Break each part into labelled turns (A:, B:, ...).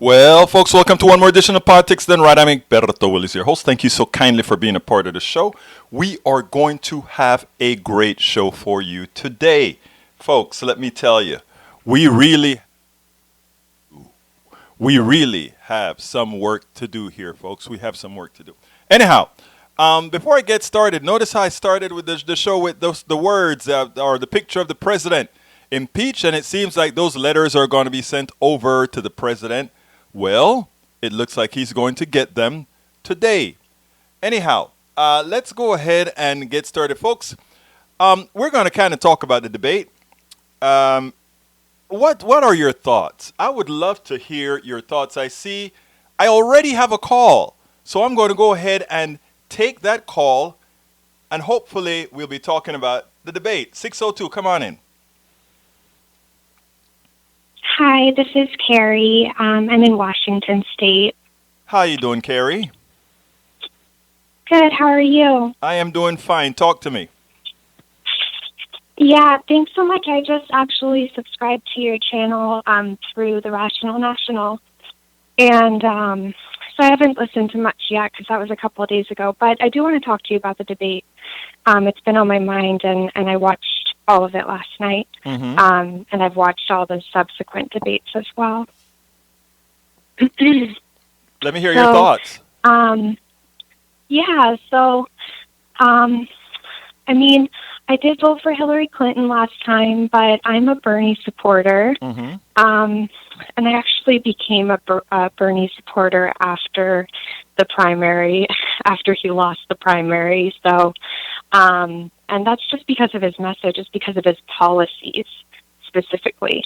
A: Well, folks, welcome to one more edition of Politics Done Right. I'm Egberto Willis, your host. Thank you so kindly for being a part of the show. We are going to have a great show for you today. Folks, let me tell you, we really, we really have some work to do here, folks. We have some work to do. Anyhow, before I get started, notice how I started with the show with the words or the picture of the president impeached, and it seems like those letters are going to be sent over to the president. Well, it looks like he's going to get them today. Anyhow, let's go ahead and get started, folks. We're going to kind of talk about the debate. Um, what are your thoughts? I would love to hear your thoughts. I already have a call, so I'm going to go ahead and take that call, and hopefully we'll be talking about the debate. 602, come on in.
B: Hi, this is Carrie. I'm in Washington State.
A: How you doing, Carrie?
B: Good, how are you?
A: I am doing fine. Talk to me.
B: Yeah, thanks so much. I just actually subscribed to your channel through the Rational National. And so I haven't listened to much yet because that was a couple of days ago. But I do want to talk to you about the debate. It's been on my mind, and I watched all of it last night.
A: Mm-hmm.
B: And I've watched all the subsequent debates as well.
A: Let me hear your thoughts.
B: Yeah, so, I mean, I did vote for Hillary Clinton last time, but I'm a Bernie supporter.
A: Mm-hmm.
B: And I actually became a Bernie supporter after the primary, after he lost the primary. So, and that's just because of his message, it's because of his policies specifically.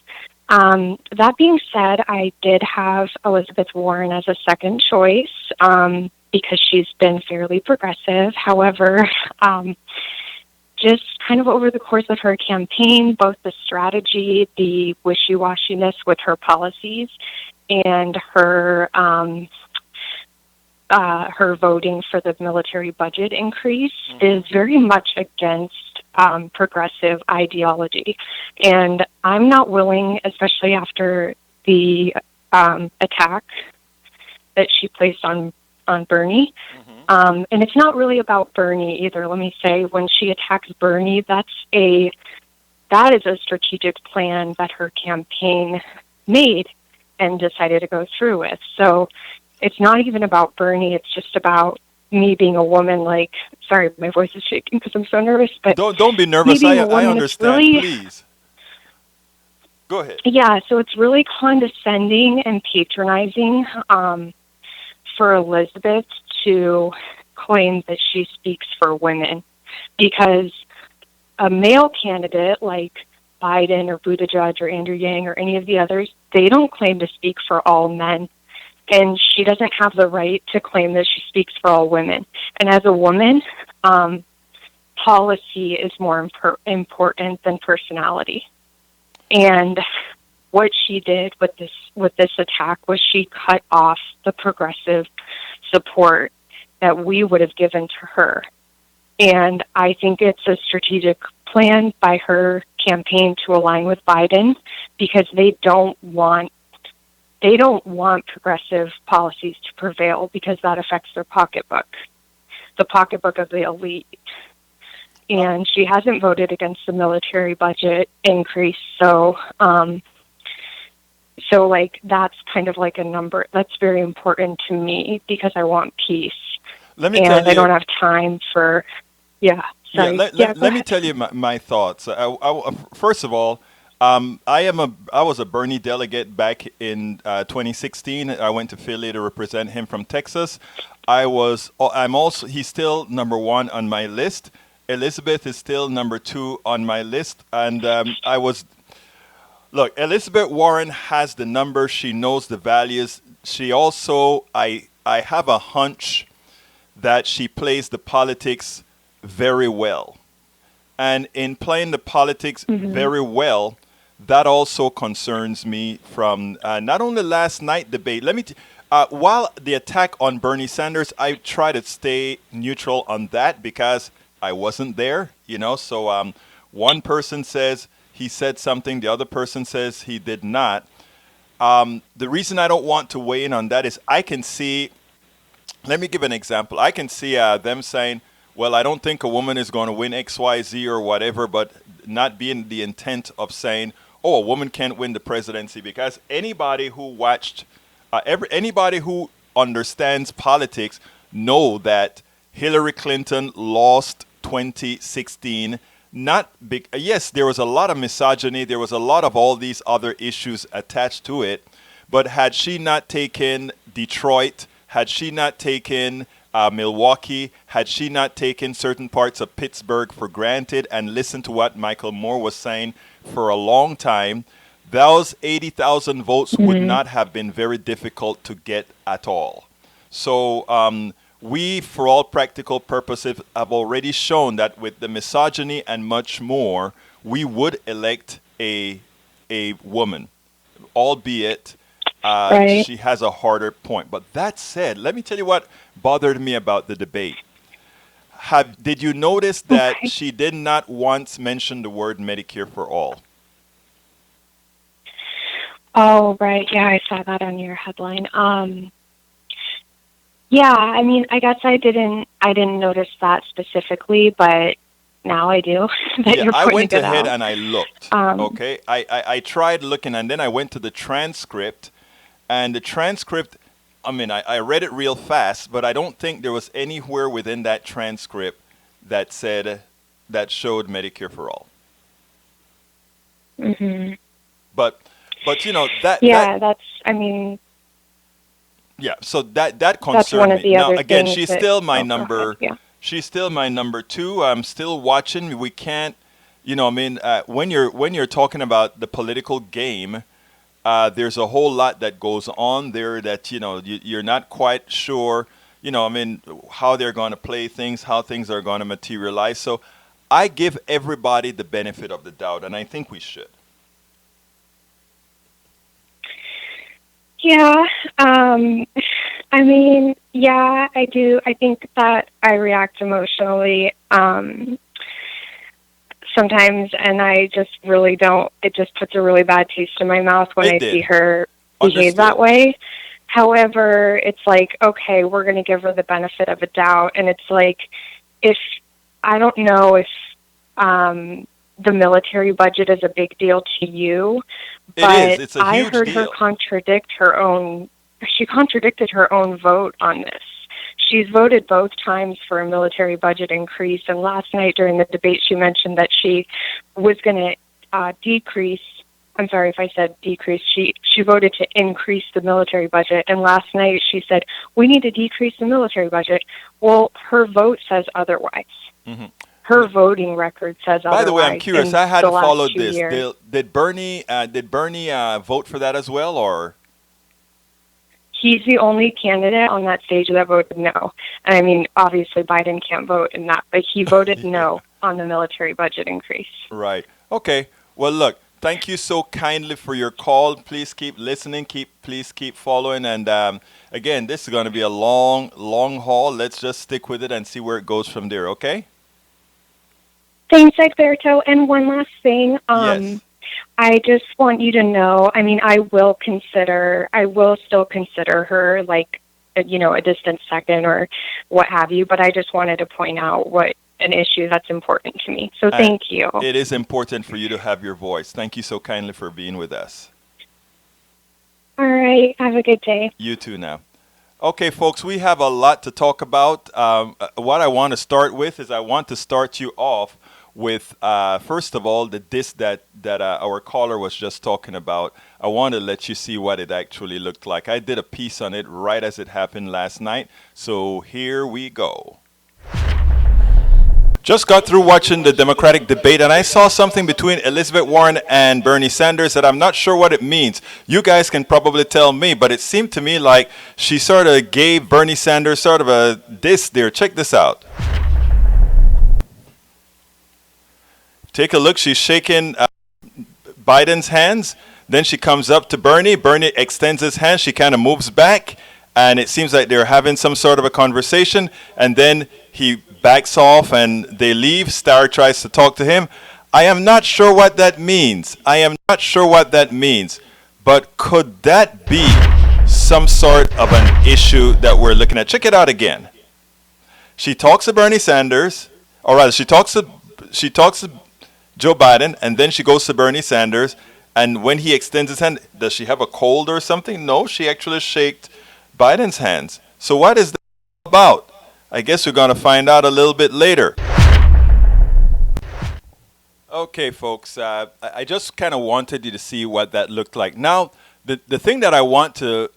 B: That being said, I did have Elizabeth Warren as a second choice because she's been fairly progressive. However, just kind of over the course of her campaign, both the strategy, the wishy-washiness with her policies, and her voting for the military budget increase is very much against progressive ideology. And I'm not willing, especially after the attack that she placed on Bernie. And it's not really about Bernie either. Let me say, when she attacks Bernie, that is a strategic plan that her campaign made and decided to go through with. So it's not even about Bernie. It's just about me being a woman. Like, sorry, my voice is shaking because I'm so nervous. But
A: Don't be nervous. I understand.
B: Really,
A: please go ahead.
B: Yeah, so it's really condescending and patronizing for Elizabeth to claim that she speaks for women, because a male candidate like Biden or Buttigieg or Andrew Yang or any of the others, they don't claim to speak for all men. And she doesn't have the right to claim that she speaks for all women. And as a woman, policy is more important than personality. And what she did with this attack was she cut off the progressive support that we would have given to her. And I think it's a strategic plan by her campaign to align with Biden, because they don't want progressive policies to prevail, because that affects their pocketbook, the pocketbook of the elite. And she hasn't voted against the military budget increase, so like that's kind of like a number that's very important to me, because I want peace.
A: Let me tell you,
B: I don't have time for, sorry.
A: Let me tell you my thoughts. First of all, I was a Bernie delegate back in 2016. I went to Philly to represent him from Texas. He's still number one on my list. Elizabeth is still number two on my list. And look, Elizabeth Warren has the numbers. She knows the values. She also, I have a hunch that she plays the politics very well. And in playing the politics very well, that also concerns me from not only last night debate. While the attack on Bernie Sanders, I try to stay neutral on that because I wasn't there, So one person says he said something, the other person says he did not. The reason I don't want to weigh in on that is I can see, let me give an example. I can see them saying, well, I don't think a woman is going to win XYZ or whatever, but not being the intent of saying, oh, a woman can't win the presidency, because anybody who watched, anybody who understands politics know that Hillary Clinton lost 2016. Not big. Yes, there was a lot of misogyny. There was a lot of all these other issues attached to it. But had she not taken Detroit, had she not taken Milwaukee, had she not taken certain parts of Pittsburgh for granted and listened to what Michael Moore was saying for a long time, those 80,000 votes would not have been very difficult to get at all. So we, for all practical purposes, have already shown that with the misogyny and much more, we would elect a woman, albeit
B: Right.
A: she has a harder point. But that said, let me tell you what bothered me about the debate. Did you notice that
B: Okay.
A: she did not once mention the word Medicare for all?
B: Oh, right. Yeah, I saw that on your headline. Yeah, I mean, I guess I didn't notice that specifically, but now I do that
A: Yeah,
B: you're
A: I
B: pointing
A: went
B: it
A: ahead
B: out.
A: and I looked.
B: Um,
A: Okay, I tried looking, and then I went to the transcript, and the transcript. I mean, I read it real fast, but I don't think there was anywhere within that transcript that said that showed Medicare for all.
B: hmm
A: But but you know that
B: Yeah, that's, I mean,
A: yeah. So that
B: that's one
A: concerned
B: of
A: me.
B: the
A: Now
B: other
A: again,
B: things
A: she's
B: that,
A: still my
B: oh, go ahead.
A: number.
B: Yeah.
A: She's still my number two. I'm still watching. We can't. You know, I mean, when you're talking about the political game, there's a whole lot that goes on there that you're not quite sure. You know, I mean, how they're going to play things, how things are going to materialize. So I give everybody the benefit of the doubt, and I think we should.
B: Yeah, I mean, yeah, I do. I think that I react emotionally sometimes, and I just really don't. It just puts a really bad taste in my mouth when
A: It
B: I see
A: did.
B: her behave that
A: Understood.
B: way. However, it's like, okay, we're going to give her the benefit of a doubt, and it's like, if I don't know if the military budget is a big deal to you,
A: It is.
B: but
A: It's a
B: I
A: huge
B: heard her
A: deal.
B: contradict her own. She contradicted her own vote on this. She's voted both times for a military budget increase, and last night during the debate, she mentioned that she was going to decrease. I'm sorry if I said decrease. She voted to increase the military budget, and last night she said we need to decrease the military budget. Well, her vote says otherwise.
A: hmm
B: Her voting record says
A: By the way, I'm
B: otherwise
A: curious.
B: in
A: I
B: the
A: hadn't
B: last
A: followed
B: 2
A: this.
B: years.
A: Did Bernie vote for that as well, or
B: He's the only candidate on that stage that voted no. And I mean, obviously Biden can't vote in that, but he voted
A: yeah,
B: no on the military budget increase.
A: right? Okay. Well, look. Thank you so kindly for your call. Please keep listening. Please keep following. And again, this is going to be a long, long haul. Let's just stick with it and see where it goes from there. Okay?
B: Thanks, Egberto. And one last thing.
A: Yes.
B: I just want you to know, I mean, I will still consider her like, a distant second or what have you, but I just wanted to point out what an issue that's important to me. So
A: And
B: thank you.
A: it is important for you to have your voice. Thank you so kindly for being with us.
B: All right. Have a good day.
A: You too now. Okay, folks, we have a lot to talk about. What I want to start with is I want to start you off with, first of all, the disc that our caller was just talking about. I want to let you see what it actually looked like. I did a piece on it right as it happened last night. So here we go. Just got through watching the Democratic debate, and I saw something between Elizabeth Warren and Bernie Sanders that I'm not sure what it means. You guys can probably tell me, but it seemed to me like she sort of gave Bernie Sanders sort of a diss there. Check this out. Take a look. She's shaking Biden's hands. Then she comes up to Bernie. Bernie extends his hand. She kind of moves back, and it seems like they're having some sort of a conversation. And then he backs off, and they leave. Starr tries to talk to him. I am not sure what that means. I am not sure what that means. But could that be some sort of an issue that we're looking at? Check it out again. She talks to Bernie Sanders, or rather, she talks to Joe Biden, and then she goes to Bernie Sanders. And when he extends his hand, does she have a cold or something? No, she actually shaked Biden's hands. So what is that about? I guess we're going to find out a little bit later. Okay, folks, I just kind of wanted you to see what that looked like. Now, the thing that I want to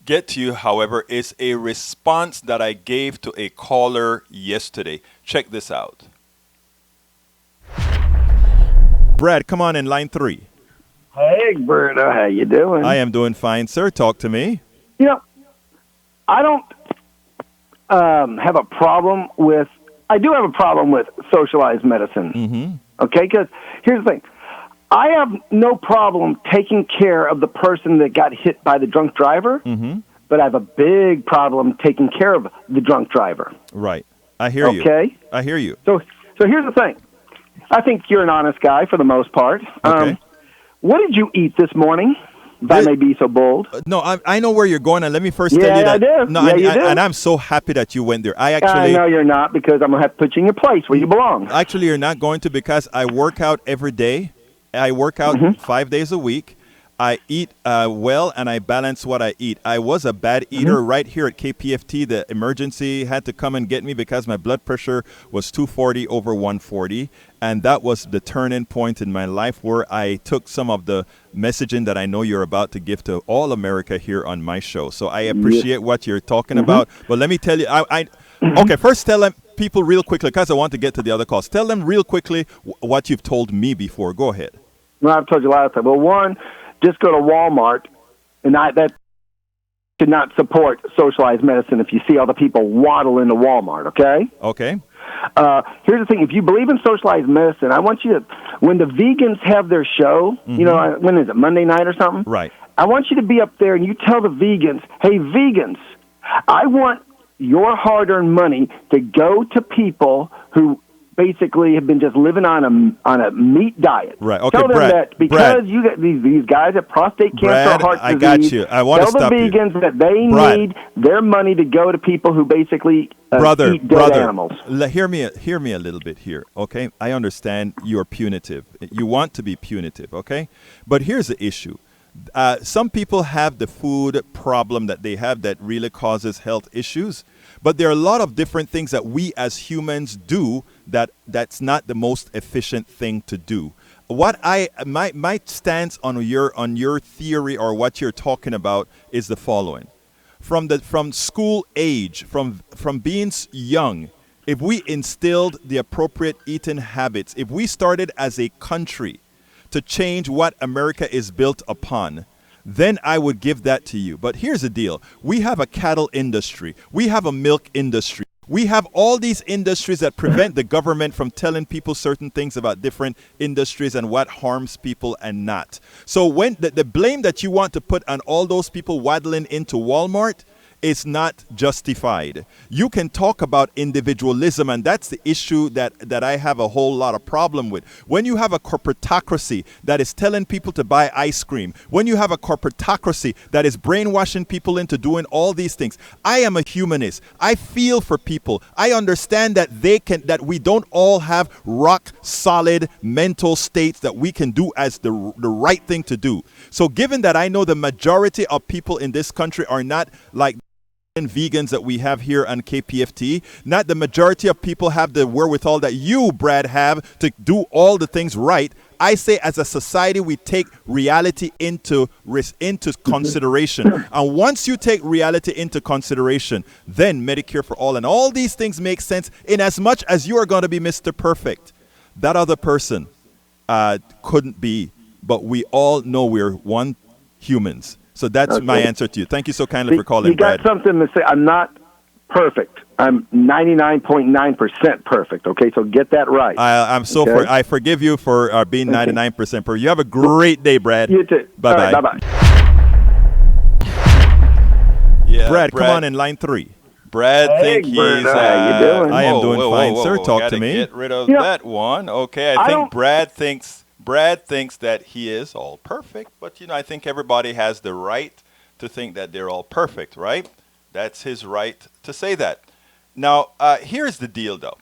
A: get to you, however, is a response that I gave to a caller yesterday. Check this out. Brad, come on in line 3.
C: Hey, Berto, how you doing?
A: I am doing fine, sir. Talk to me.
C: You know, I don't have a problem with. I do have a problem with socialized medicine.
A: Mm-hmm.
C: Okay, because here's the thing: I have no problem taking care of the person that got hit by the drunk driver,
A: Mm-hmm.
C: but I have a big problem taking care of the drunk driver.
A: Right. I hear you.
C: Okay.
A: I hear you.
C: So here's the thing: I think you're an honest guy for the most part.
A: Okay.
C: What did you eat this morning? If I may be so bold.
A: No, I know where you're going, and let me first tell you that.
C: I do.
A: No,
C: Yeah,
A: and,
C: you do.
A: and I'm so happy that you went there. I
C: No, you're not, because I'm going to have to put you in your place where you belong.
A: Actually, you're not going to, because I work out every day. I work out 5 days a week. I eat well, and I balance what I eat. I was a bad eater right here at KPFT. The emergency had to come and get me because my blood pressure was 240 over 140. And that was the turning point in my life where I took some of the messaging that I know you're about to give to all America here on my show. So I appreciate what you're talking about. But let me tell you, okay, first tell them people real quickly, because I want to get to the other calls. Tell them real quickly what you've told me before. Go ahead.
C: Well, I've told you a lot of times. Well, one, just go to Walmart, and that should not support socialized medicine if you see all the people waddle into Walmart, okay?
A: Okay.
C: Here's the thing. If you believe in socialized medicine, I want you to, when the vegans have their show, you know, when is it, Monday night or something?
A: Right.
C: I want you to be up there and you tell the vegans, hey, vegans, I want your hard-earned money to go to people who basically have been just living on a meat diet.
A: Right. Okay,
C: tell them
A: Brad,
C: that because you got these guys at prostate cancer,
A: Brad,
C: heart disease.
A: I got you. I want to stop
C: Tell the
A: you.
C: vegans that they
A: Brad.
C: need their money to go to people who basically eat dead animals.
A: Hear me a little bit here, okay? I understand you're punitive. You want to be punitive, okay? But here's the issue. Some people have the food problem that they have that really causes health issues. But there are a lot of different things that we as humans do that's not the most efficient thing to do. What my stance on your theory or what you're talking about is the following. From school age, from being young, if we instilled the appropriate eating habits, if we started as a country to change what America is built upon, then I would give that to you. But here's the deal. We have a cattle industry. We have a milk industry. We have all these industries that prevent the government from telling people certain things about different industries and what harms people and not. So when the blame that you want to put on all those people waddling into Walmart is not justified. You can talk about individualism, and that's the issue that I have a whole lot of problem with. When you have a corporatocracy that is telling people to buy ice cream, when you have a corporatocracy that is brainwashing people into doing all these things, I am a humanist. I feel for people. I understand that that we don't all have rock solid mental states that we can do as the right thing to do. So given that I know the majority of people in this country are not like vegans that we have here on KPFT, not the majority of people have the wherewithal that you, Brad, have to do all the things right. I say as a society, we take reality into consideration. And once you take reality into consideration, then Medicare for all and all these things make sense in as much as you are going to be Mr. Perfect. That other person couldn't be, but we all know we're one humans. So that's my answer to you. Thank you so kindly for calling, Brad.
C: You got something to say. I'm not perfect. I'm 99.9% perfect, okay? So get that right.
A: I forgive you for being 99% perfect. You have a great day, Brad.
C: You too.
A: Bye-bye.
C: All right, bye-bye.
A: Yeah, Brad, come on in line 3. Brad
C: Hey,
A: think
C: Brad,
A: he's...
C: how you doing?
A: I am doing fine, sir. Talk Gotta
C: to
A: me. Get rid of
C: You know,
A: that one. Okay, I
C: I
A: think
C: don't-
A: Brad thinks Brad thinks that he is all perfect, but I think everybody has the right to think that they're all perfect, right? That's his right to say that. Now, here's the deal, though.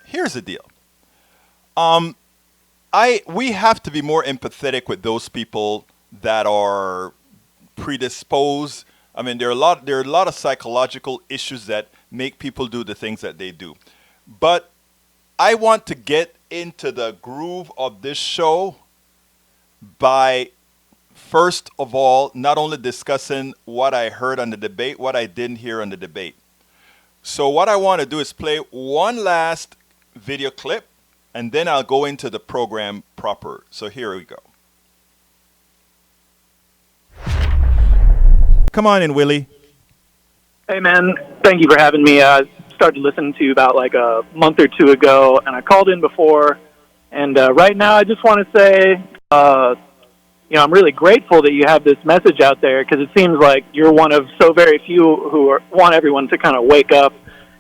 A: Here's the deal. We have to be more empathetic with those people that are predisposed. I mean, there are a lot of psychological issues that make people do the things that they do. But I want to get into the groove of this show by first of all not only discussing what I heard on the debate, what I didn't hear on the debate. So what I want to do is play one last video clip, and then I'll go into the program proper. So here we go. Come on in, Willie.
D: Hey, man. Thank you for having me. I started listening to you about like a month or two ago, and I called in before. And right now I just want to say, I'm really grateful that you have this message out there, because it seems like you're one of so very few who want everyone to kind of wake up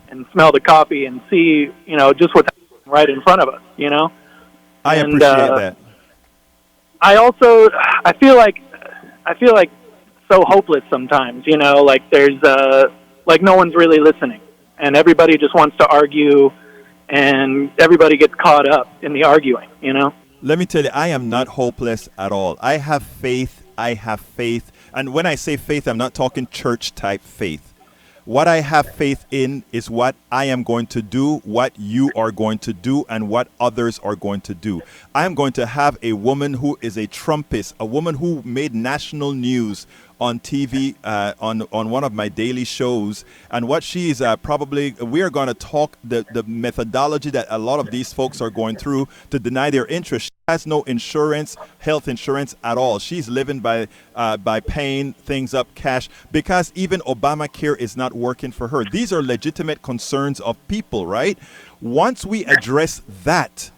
D: and smell the coffee and see, just what's right in front of us,
A: I appreciate that.
D: I feel like so hopeless sometimes, like there's like no one's really listening, and everybody just wants to argue, and everybody gets caught up in the arguing,
A: Let me tell you, I am not hopeless at all. I have faith. And when I say faith, I'm not talking church type faith. What I have faith in is what I am going to do, what you are going to do, and what others are going to do. I am going to have a woman who is a Trumpist, a woman who made national news on TV, on one of my daily shows. And what she is we are going to talk the methodology that a lot of these folks are going through to deny their interest. She has no insurance, health insurance at all. She's living by paying things up cash, because even Obamacare is not working for her. These are legitimate concerns of people, right? Once we address that,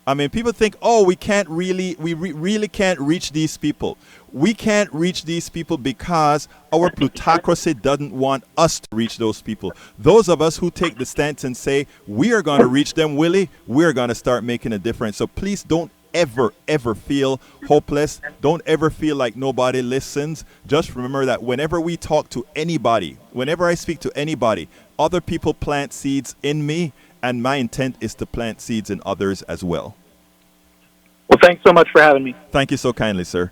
A: I mean, people think, oh, we really can't reach these people. We can't reach these people because our plutocracy doesn't want us to reach those people. Those of us who take the stance and say, we are going to reach them, Willie, we're going to start making a difference. So please don't ever feel hopeless. Don't ever feel like nobody listens. Just remember that whenever we talk to anybody, whenever I speak to anybody, other people plant seeds in me, and my intent is to plant seeds in others as well.
D: Well, thanks so much for having me.
A: Thank you so kindly, sir.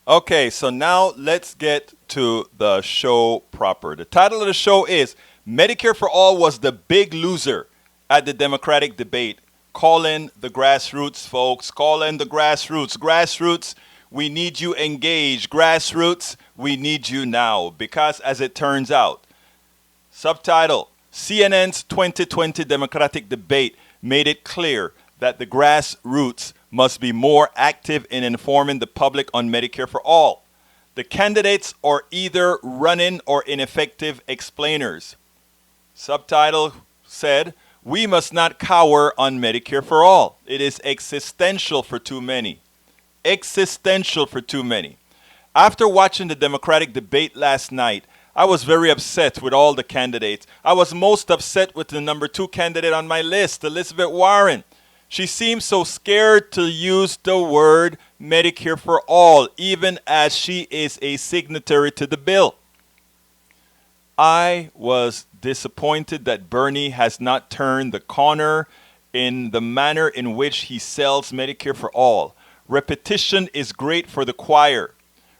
A: Okay, so now let's get to the show proper. The title of the show is Medicare for All was the big loser at the Democratic debate. Call in the grassroots, folks. Call in the grassroots. Grassroots, we need you engaged. Grassroots, we need you now. Because as it turns out, subtitle, CNN's 2020 Democratic debate made it clear that the grassroots must be more active in informing the public on Medicare for All. The candidates are either run-in or ineffective explainers. Subtitle said, we must not cower on Medicare for All. It is existential for too many. Existential for too many. After watching the Democratic debate last night, I was very upset with all the candidates. I was most upset with the number 2 candidate on my list, Elizabeth Warren. She seems so scared to use the word Medicare for All, even as she is a signatory to the bill. I was disappointed that Bernie has not turned the corner in the manner in which he sells Medicare for All. Repetition is great for the choir.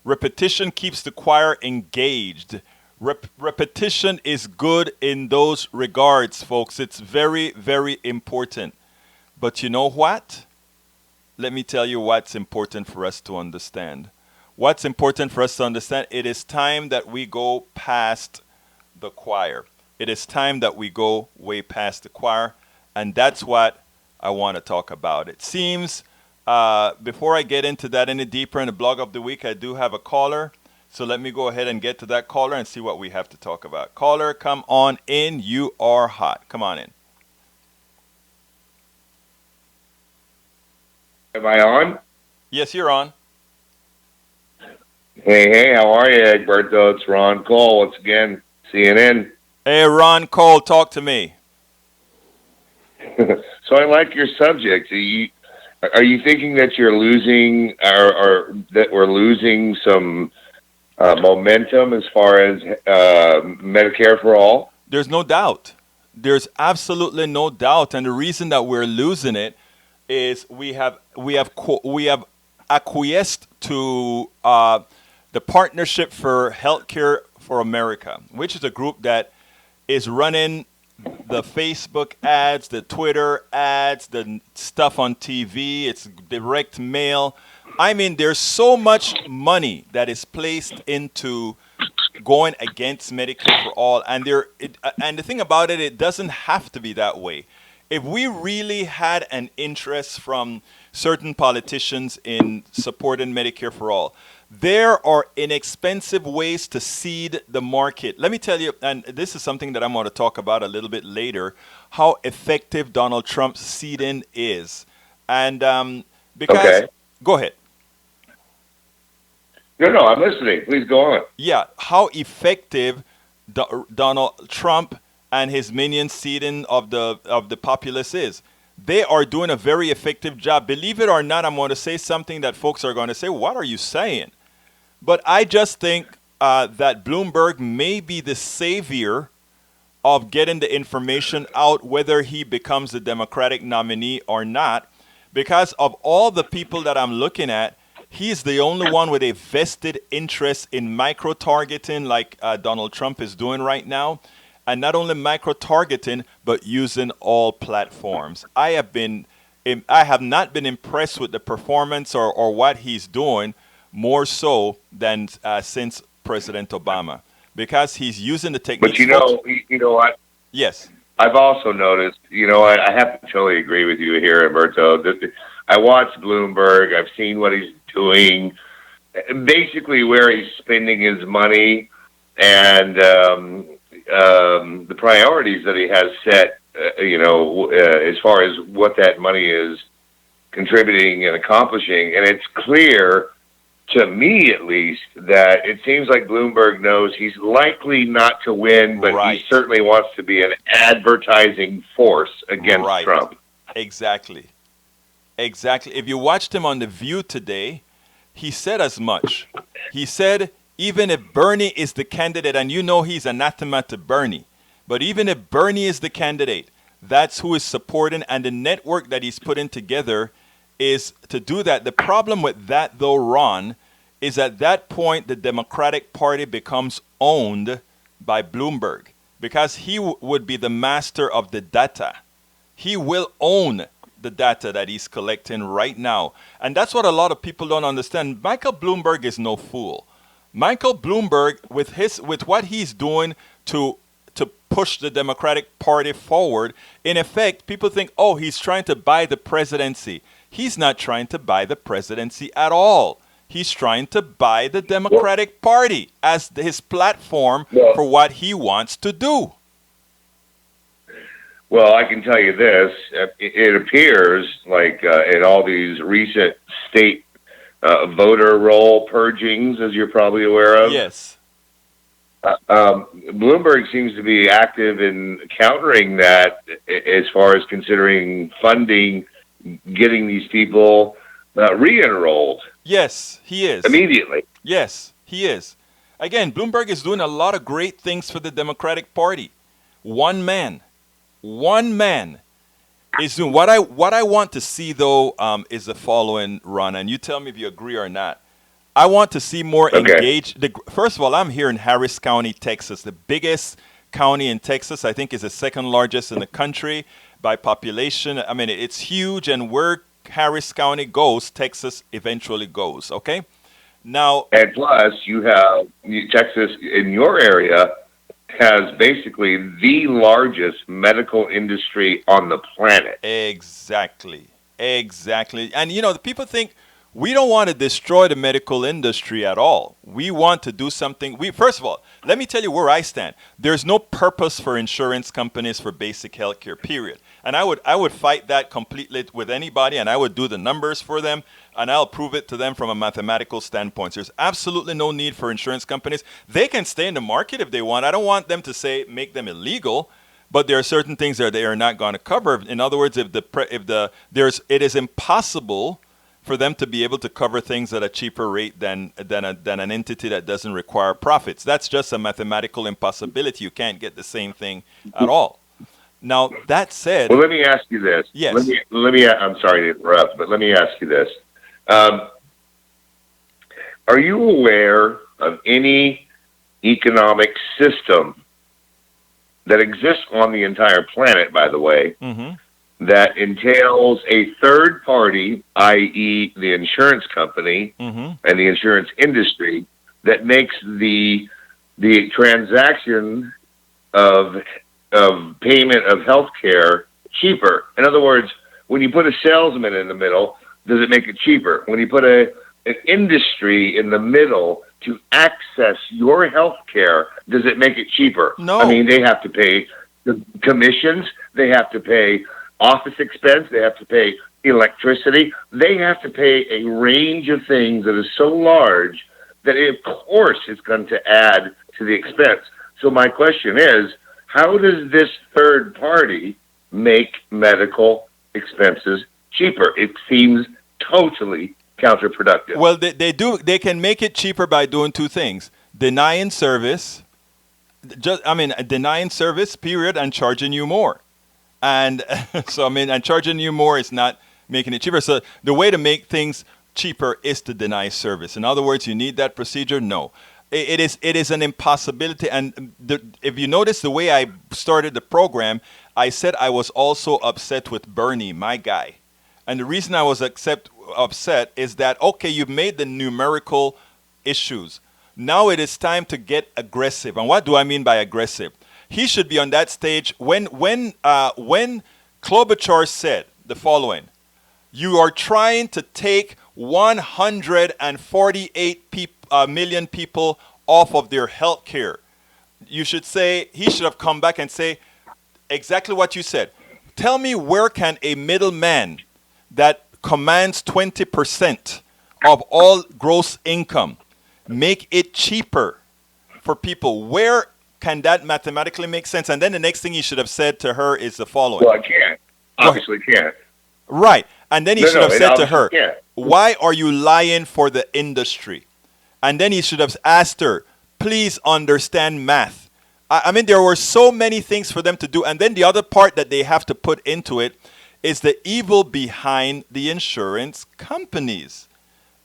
A: Repetition keeps the choir engaged. Repetition is good in those regards, folks. It's very, very important. But you know what? Let me tell you what's important for us to understand. What's important for us to understand, it is time that we go past the choir. It is time that we go way past the choir, and that's what I want to talk about. It seems, before I get into that any deeper in the blog of the week, I do have a caller. So let me go ahead and get to that caller and see what we have to talk about. Caller, come on in. You are hot. Come on in.
E: Am I on?
A: Yes, you're on.
E: Hey, how are you, Egberto? It's Ron Cole once again, CNN.
A: Hey, Ron Cole, talk to me.
E: So I like your subject. You Are you thinking that you're losing, or that we're losing some momentum as far as Medicare for all?
A: There's no doubt. There's absolutely no doubt, and the reason that we're losing it is we have acquiesced to the Partnership for Healthcare for America, which is a group that is running the Facebook ads, the Twitter ads, the stuff on TV. It's direct mail. I mean, there's so much money that is placed into going against Medicare for all, and and the thing about it, it doesn't have to be that way. If we really had an interest from certain politicians in supporting Medicare for all, there are inexpensive ways to seed the market. Let me tell you, and this is something that I'm going to talk about a little bit later, how effective Donald Trump's seeding is. And because,
E: Okay.
A: go ahead.
E: No, I'm listening. Please go on.
A: Yeah, how effective Donald Trump and his minion seeding of the populace is. They are doing a very effective job. Believe it or not, I'm going to say something that folks are going to say, "What are you saying?" But I just think that Bloomberg may be the savior of getting the information out, whether he becomes the Democratic nominee or not, because of all the people that I'm looking at. He's the only one with a vested interest in micro-targeting like Donald Trump is doing right now. And not only micro-targeting, but using all platforms. I have not been impressed with the performance or what he's doing more so than since President Obama. Because he's using the techniques.
E: But you know what?
A: Yes.
E: I've also noticed, I have to totally agree with you here, Alberto. I watched Bloomberg. I've seen what he's doing, basically where he's spending his money, and the priorities that he has set, as far as what that money is contributing and accomplishing. And it's clear, to me at least, that it seems like Bloomberg knows he's likely not to win, but
A: Right.
E: he certainly wants to be an advertising force against
A: Right.
E: Trump.
A: Exactly. Exactly. If you watched him on The View today, he said as much. He said, even if Bernie is the candidate, and he's anathema to Bernie, but even if Bernie is the candidate, that's who is supporting, and the network that he's putting together is to do that. The problem with that, though, Ron, is at that point the Democratic Party becomes owned by Bloomberg because he would be the master of the data. He will own the data that he's collecting right now. And that's what a lot of people don't understand. Michael Bloomberg is no fool. Michael Bloomberg, with what he's doing to push the Democratic Party forward, in effect, people think, oh, he's trying to buy the presidency. He's not trying to buy the presidency at all. He's trying to buy the Democratic Party as his platform for what he wants to do.
E: Well, I can tell you this. It appears like in all these recent state voter roll purgings, as you're probably aware of.
A: Yes.
E: Bloomberg seems to be active in countering that as far as considering funding, getting these people re-enrolled.
A: Yes, he is.
E: Immediately.
A: Yes, he is. Again, Bloomberg is doing a lot of great things for the Democratic Party. One man is doing what I want to see, though, is the following, Ron, and you tell me if you agree or not. I want to see more engaged. First of all, I'm here in Harris County, Texas, the biggest county in Texas. I think is the second largest in the country by population. I mean, it's huge, and where Harris County goes, Texas eventually goes. Okay, now
E: and plus you have Texas in your area has basically the largest medical industry on the planet.
A: Exactly. And the people think we don't want to destroy the medical industry at all. We want to do something. First of all, let me tell you where I stand. There's no purpose for insurance companies for basic health care, period. And I would fight that completely with anybody, and I would do the numbers for them, and I'll prove it to them from a mathematical standpoint. There's absolutely no need for insurance companies. They can stay in the market if they want. I don't want them to make them illegal, but there are certain things that they are not going to cover. In other words, it is impossible for them to be able to cover things at a cheaper rate than an entity that doesn't require profits. That's just a mathematical impossibility. You can't get the same thing at all. Now, that said,
E: well, let me ask you this.
A: Yes.
E: I'm sorry to interrupt, but let me ask you this. Are you aware of any economic system that exists on the entire planet, by the way, that entails a third party, i.e. the insurance company and the insurance industry, that makes the transaction of payment of health care cheaper? In other words, when you put a salesman in the middle, does it make it cheaper? When you put an industry in the middle to access your health care, does it make it cheaper?
A: No.
E: I mean, they have to pay the commissions, they have to pay office expense, they have to pay electricity, they have to pay a range of things that is so large that it, of course, is going to add to the expense. So my question is, how does this third party make medical expenses cheaper? It seems totally counterproductive.
A: well, they can make it cheaper by doing two things: denying service, denying service, period, and charging you more. And and charging you more is not making it cheaper. So the way to make things cheaper is to deny service. In other words, you need that procedure? No. It is an impossibility. And if you notice the way I started the program, I said I was also upset with Bernie, my guy. And the reason I was upset is that, okay, you've made the numerical issues. Now it is time to get aggressive. And what do I mean by aggressive? He should be on that stage when Klobuchar said the following: you are trying to take 148 million people off of their health care. He should have come back and say exactly what you said. Tell me, where can a middleman that commands 20% of all gross income make it cheaper for people? Where can that mathematically make sense? And then the next thing he should have said to her is the following.
E: Well, I can't. Obviously can't.
A: Right. And then he should have said to her,
E: can't.
A: why are you lying for the industry? And then he should have asked her, please understand math. I mean, there were so many things for them to do. And then the other part that they have to put into it is the evil behind the insurance companies.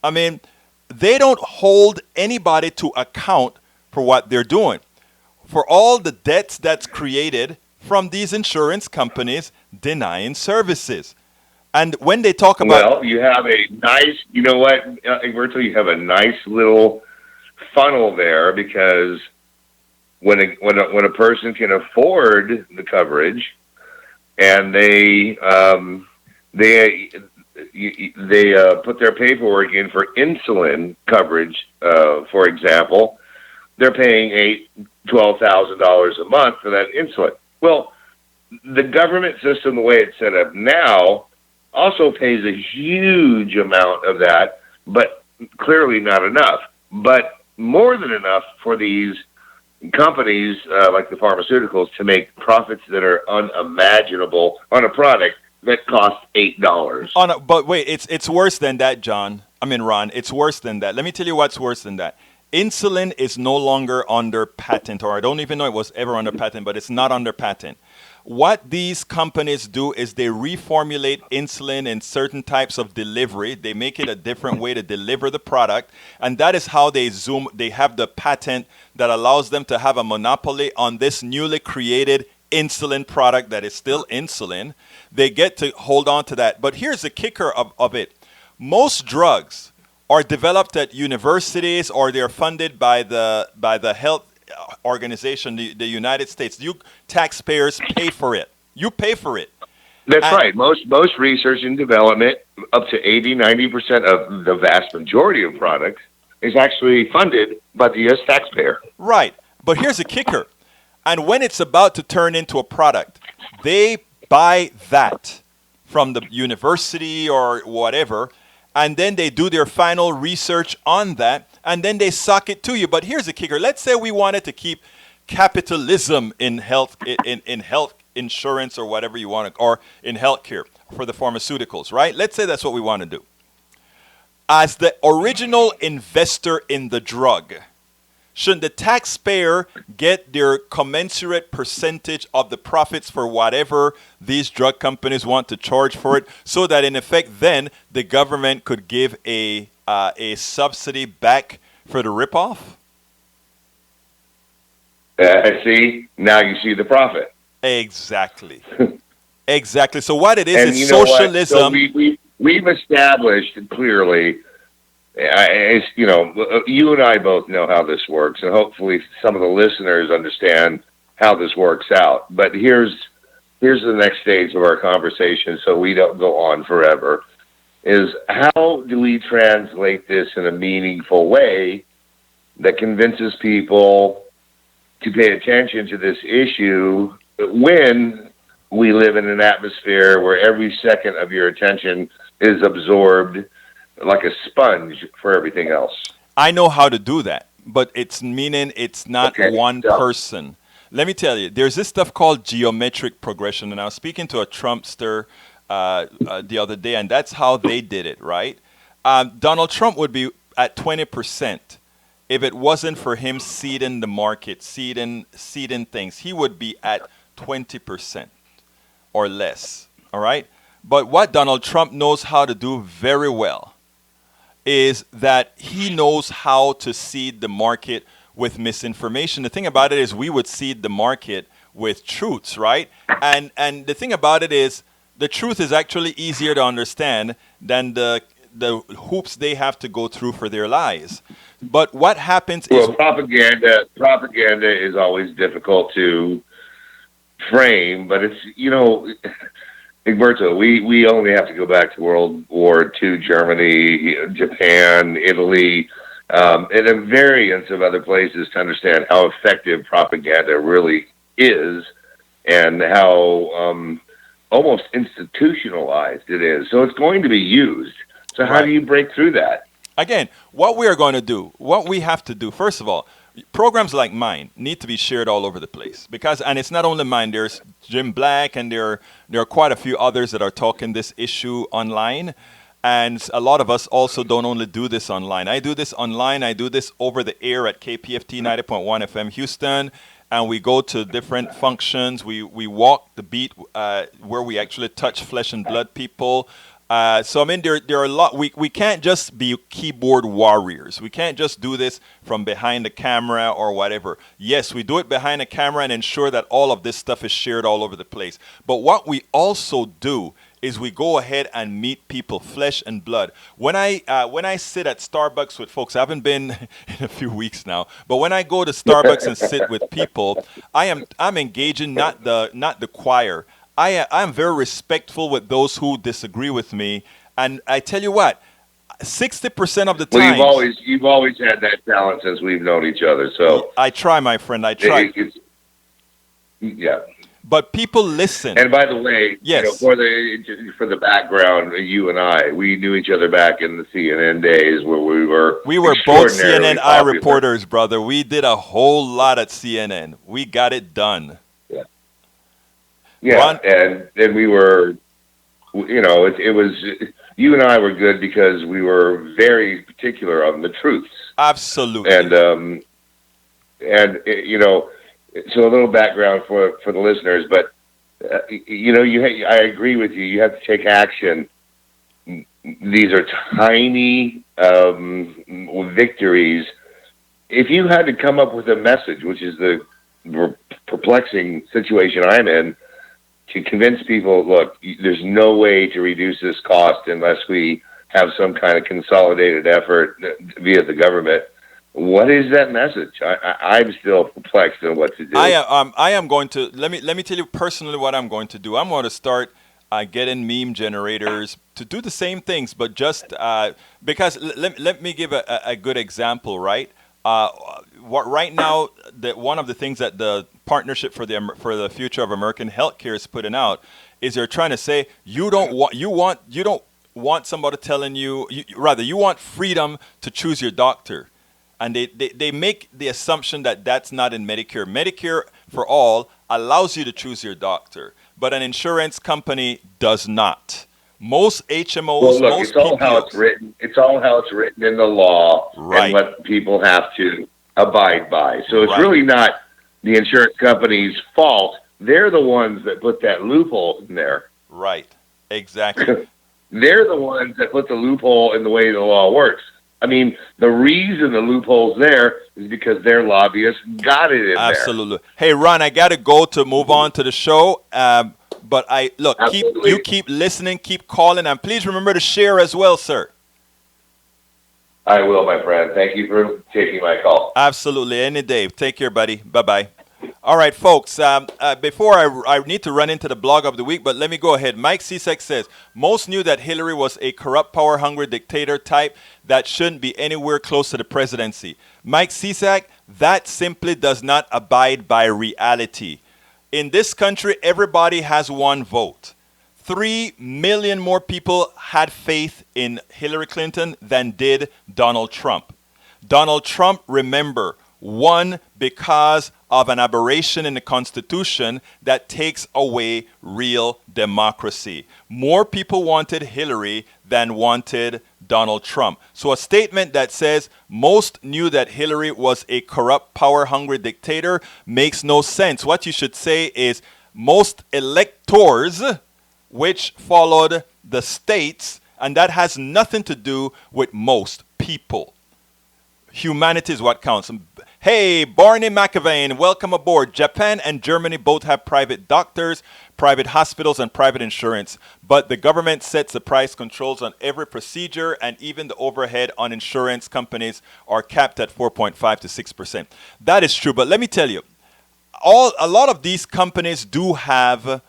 A: I mean, they don't hold anybody to account for what they're doing. For all the debts that's created from these insurance companies denying services. And when they talk about...
E: Well, you have a nice, you know what, Egberto, you have a nice little funnel there, because when a person can afford the coverage and they put their paperwork in for insulin coverage, for example, they're paying $12,000 a month for that insulin. Well, the government system, the way it's set up now, also pays a huge amount of that, but clearly not enough. But more than enough for these companies like the pharmaceuticals to make profits that are unimaginable on a product that costs $8.
A: But wait, it's worse than that, John. I mean, Ron, it's worse than that. Let me tell you what's worse than that. Insulin is no longer under patent, or I don't even know it was ever under patent, but it's not under patent. What these companies do is they reformulate insulin in certain types of delivery. They make it a different way to deliver the product. And that is how they have the patent that allows them to have a monopoly on this newly created insulin product that is still insulin. They get to hold on to that. But here's the kicker of it. Most drugs are developed at universities, or they're funded by the health organization, the United States. You taxpayers pay for it. You pay for it.
E: That's right. Most research and development, up to 80-90% of the vast majority of products, is actually funded by the U.S. taxpayer.
A: Right. But here's the kicker. And when it's about to turn into a product, they buy that from the university or whatever, and then they do their final research on that, and then they suck it to you. But here's the kicker. Let's say we wanted to keep capitalism in health in health insurance or whatever you want to, or in healthcare for the pharmaceuticals, right? Let's say that's what we want to do. As the original investor in the drug, shouldn't the taxpayer get their commensurate percentage of the profits for whatever these drug companies want to charge for it, so that in effect then the government could give a subsidy back for the ripoff?
E: See, now you see the profit.
A: Exactly. Exactly. So what it is,
E: And
A: it's
E: you know
A: socialism.
E: what? So we've established clearly, you and I both know how this works, and hopefully some of the listeners understand how this works out. But here's the next stage of our conversation, so we don't go on forever, is how do we translate this in a meaningful way that convinces people to pay attention to this issue when we live in an atmosphere where every second of your attention is absorbed like a sponge for everything else?
A: I know how to do that, but it's not one person. Let me tell you, there's this stuff called geometric progression, and I was speaking to a Trumpster the other day, and that's how they did it, right? Donald Trump would be at 20%. If it wasn't for him seeding the market, seeding things, he would be at 20% or less, all right? But what Donald Trump knows how to do very well is that he knows how to seed the market with misinformation. The thing about it is we would seed the market with truths, right? And the thing about it is the truth is actually easier to understand than the hoops they have to go through for their lies. But what happens is...
E: Well, propaganda is always difficult to frame, but it's, Egberto, we only have to go back to World War II, Germany, Japan, Italy, and a variance of other places to understand how effective propaganda really is and how almost institutionalized it is. So it's going to be used. So how do you break through that?
A: Again, what we are going to do, what we have to do, first of all, programs like mine need to be shared all over the place, and it's not only mine. There's Jim Black, and there are quite a few others that are talking this issue online, and a lot of us also don't only do this online. I do this online. I do this over the air at KPFT 90.1 FM Houston, and we go to different functions. We walk the beat where we actually touch flesh and blood people. So I mean, there are a lot. We can't just be keyboard warriors. We can't just do this from behind the camera or whatever. Yes, we do it behind the camera and ensure that all of this stuff is shared all over the place. But what we also do is we go ahead and meet people, flesh and blood. When I sit at Starbucks with folks, I haven't been in a few weeks now, but when I go to Starbucks and sit with people, I'm engaging not the choir. I'm very respectful with those who disagree with me, and I tell you what, 60% of the time.
E: Well, you've always had that talent since we've known each other. So
A: I try, my friend. I try.
E: Yeah.
A: But people listen.
E: And by the way,
A: yes.
E: For the background, you and I, we knew each other back in the CNN days where we were
A: both CNN eye reporters, brother. We did a whole lot at CNN. We got it done.
E: Yeah, and we were, it was, you and I were good because we were very particular on the truths.
A: Absolutely.
E: And so a little background for the listeners, but, I agree with you. You have to take action. These are tiny victories. If you had to come up with a message, which is the perplexing situation I'm in, to convince people, look, there's no way to reduce this cost unless we have some kind of consolidated effort via the government. What is that message? I'm still perplexed on what to do.
A: I am going to let me tell you personally what I'm going to do. I'm going to start getting meme generators to do the same things, but just because let me give a good example, right? Right now, one of the things that the Partnership for the Future of American Healthcare is putting out is they're trying to say you don't want somebody telling you want freedom to choose your doctor, And they make the assumption that that's not in Medicare. Medicare for all allows you to choose your doctor, but an insurance company does not. Most HMOs,
E: Well, look,
A: most
E: it's all how it's
A: PPOs.
E: written. It's all how it's written in the law
A: Right.
E: and what people have to abide by. So it's
A: Right.
E: really not the insurance company's fault. They're the ones that put that loophole in there.
A: Right. Exactly.
E: They're the ones that put the loophole in the way the law works. I mean, the reason the loophole's there is because their lobbyists got it in
A: Absolutely. Hey, Ron, I got to go to move on to the show. But
E: Absolutely.
A: you keep listening, keep calling, and please remember to share as well, sir.
E: there. I will, my friend. Thank you for taking my call.
A: Absolutely. Any day. Take care, buddy. Bye-bye. All right, folks. Before I need to run into the blog of the week, but let me go ahead. Mike Cesek says, most knew that Hillary was a corrupt, power-hungry dictator type that shouldn't be anywhere close to the presidency. Mike Cesek, that simply does not abide by reality. In this country, everybody has one vote. 3 million more people had faith in Hillary Clinton than did Donald Trump. Donald Trump, remember, won because of an aberration in the Constitution that takes away real democracy. More people wanted Hillary than wanted Donald Trump. So a statement that says most knew that Hillary was a corrupt, power-hungry dictator makes no sense. What you should say is most electors, which followed the states, and that has nothing to do with most people. Humanity is what counts. Hey, Barney McAvane, welcome aboard. Japan and Germany both have private doctors, private hospitals, and private insurance, but the government sets the price controls on every procedure, and even the overhead on insurance companies are capped at 4.5 to 6%. That is true, but let me tell you, a lot of these companies do have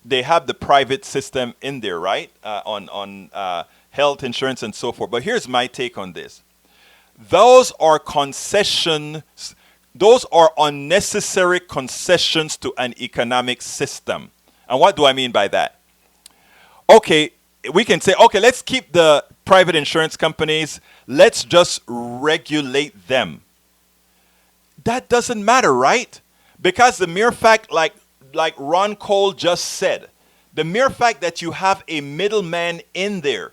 A: they have the private system in there, right? On health insurance and so forth. But here's my take on this. Those are concessions. Those are unnecessary concessions to an economic system. And what do I mean by that? Okay, we can say, okay, let's keep the private insurance companies. Let's just regulate them. That doesn't matter, right? Because the mere fact, like Ron Cole just said, the mere fact that you have a middleman in there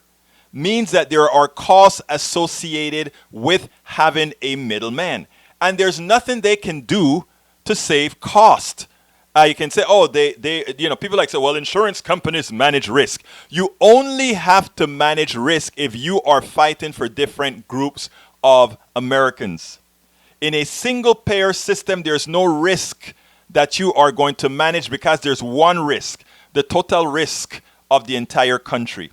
A: means that there are costs associated with having a middleman. And there's nothing they can do to save cost. You can say, oh, people like say, well, insurance companies manage risk. You only have to manage risk if you are fighting for different groups of Americans. In a single payer system, there's no risk that you are going to manage because there's one risk, the total risk of the entire country.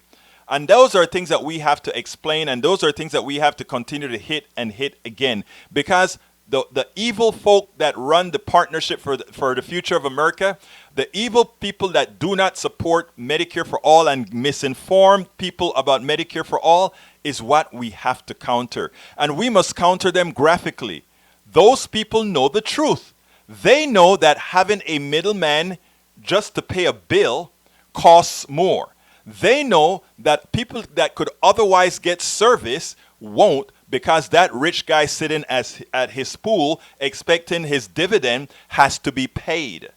A: And those are things that we have to explain, and those are things that we have to continue to hit and hit again. Because the evil folk that run the Partnership for the Future of America, the evil people that do not support Medicare for all and misinform people about Medicare for all is what we have to counter. And we must counter them graphically. Those people know the truth. They know that having a middleman just to pay a bill costs more. They know that people that could otherwise get service won't, because that rich guy sitting at his pool expecting his dividend has to be paid.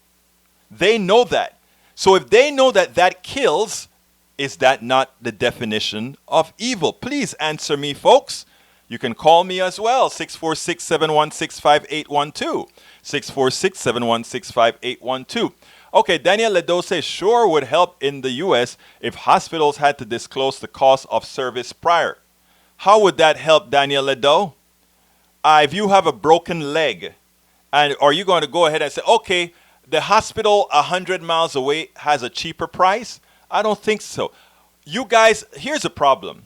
A: They know that. So if they know that that kills, is that not the definition of evil? Please answer me, folks. You can call me as well, 646-716-5812. 646-716-5812. Okay, Daniel Ledo says, sure would help in the U.S. if hospitals had to disclose the cost of service prior. How would that help, Daniel Ledo? If you have a broken leg, and are you going to go ahead and say, okay, the hospital 100 miles away has a cheaper price? I don't think so. You guys, here's a problem.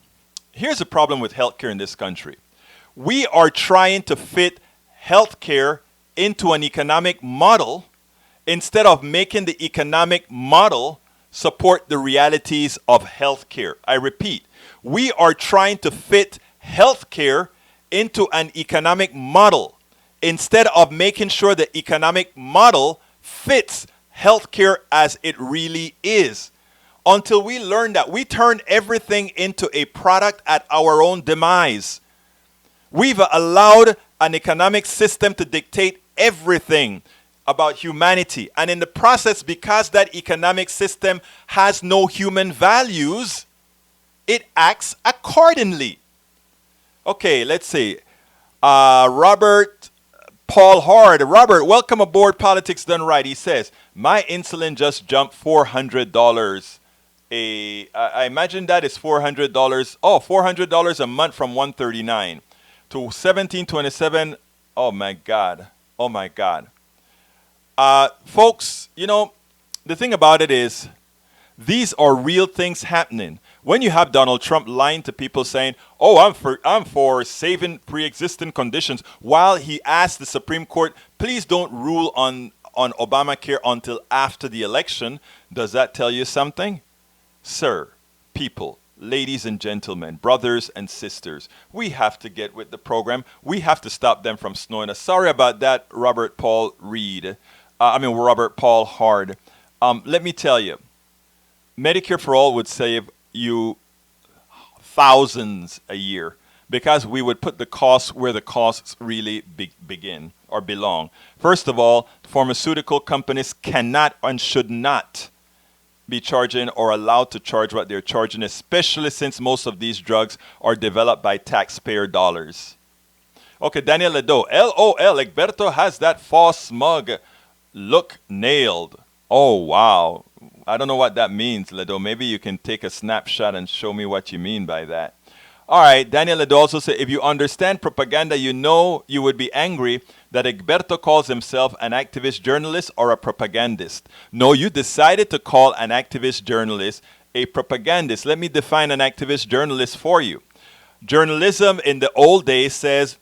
A: Here's a problem with healthcare in this country. We are trying to fit healthcare into an economic model instead of making the economic model support the realities of healthcare. I repeat, we are trying to fit healthcare into an economic model instead of making sure the economic model fits healthcare as it really is. Until we learn that, we turn everything into a product at our own demise. We've allowed an economic system to dictate everything about humanity. And in the process, because that economic system has no human values, it acts accordingly. Okay, let's see. Robert Paul Hard. Robert, welcome aboard Politics Done Right. He says, my insulin just jumped $400. I imagine that is $400. Oh, $400 a month from $139 to $1727. Oh my God. Oh my God. Folks, you know, the thing about it is, these are real things happening. When you have Donald Trump lying to people saying, "Oh, I'm for saving pre-existing conditions," while he asked the Supreme Court, "Please don't rule on Obamacare until after the election," does that tell you something? Sir, people, ladies and gentlemen, brothers and sisters, we have to get with the program. We have to stop them from snowing us. Sorry about that, Robert Paul Hard. Let me tell you, Medicare for All would save you thousands a year because we would put the costs where the costs really begin or belong. First of all, pharmaceutical companies cannot and should not be charging or allowed to charge what they're charging, especially since most of these drugs are developed by taxpayer dollars. Okay, Daniel Ledo, LOL, Egberto has that false smug look nailed. Oh, wow. I don't know what that means, Ledo. Maybe you can take a snapshot and show me what you mean by that. All right, Daniel Ledo also said, if you understand propaganda, you know you would be angry that Egberto calls himself an activist journalist or a propagandist. No, you decided to call an activist journalist a propagandist. Let me define an activist journalist for you. Journalism in the old days says,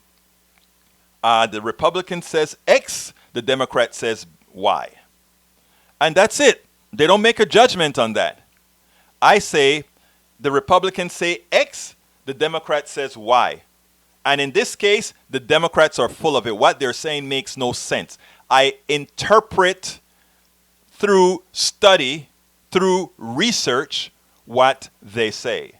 A: the Republican says X, the Democrat says Y. And that's it. They don't make a judgment on that. I say, the Republicans say X, the Democrat says Y. And in this case, the Democrats are full of it. What they're saying makes no sense. I interpret through study, through research, what they say.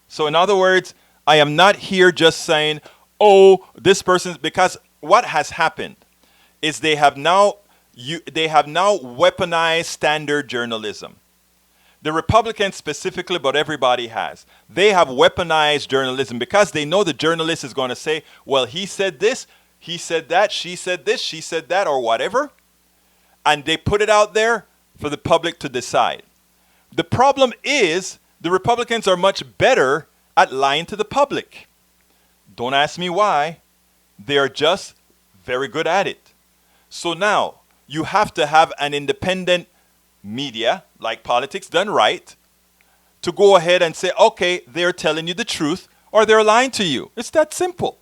A: So in other words, I am not here just saying, oh, this person's, because what has happened is they have now weaponized standard journalism. The Republicans specifically, but everybody has. They have weaponized journalism because they know the journalist is going to say, well, he said this, he said that, she said this, she said that, or whatever. And they put it out there for the public to decide. The problem is the Republicans are much better at lying to the public. Don't ask me why. They are just very good at it. So now you have to have an independent media, like Politics Done Right, to go ahead and say, okay, they're telling you the truth or they're lying to you. It's that simple.